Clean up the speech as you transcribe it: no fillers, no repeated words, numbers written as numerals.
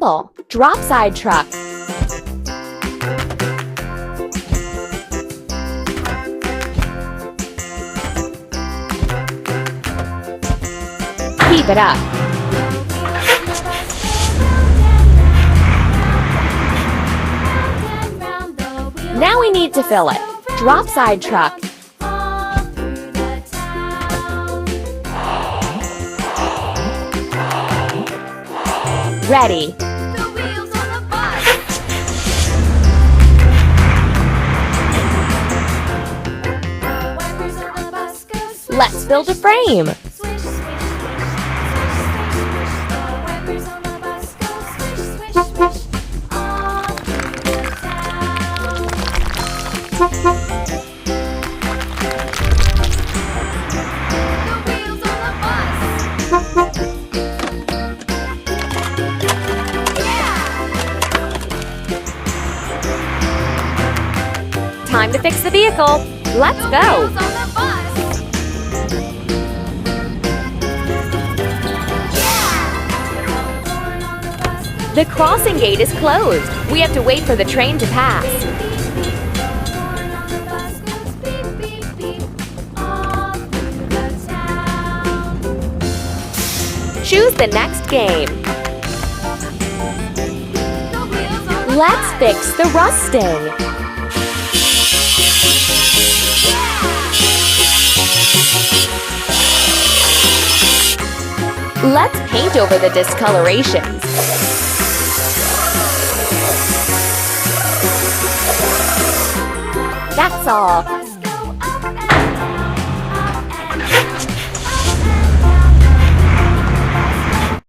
Drop side truck. Keep it up. Now we need to fill it. Drop side truck. Ready. Let's build a frame. Time to fix the vehicle. Let's go. The crossing gate is closed. We have to wait for the train to pass. Choose the next game. Let's fix the rusting. Let's paint over the discolorations. That's all.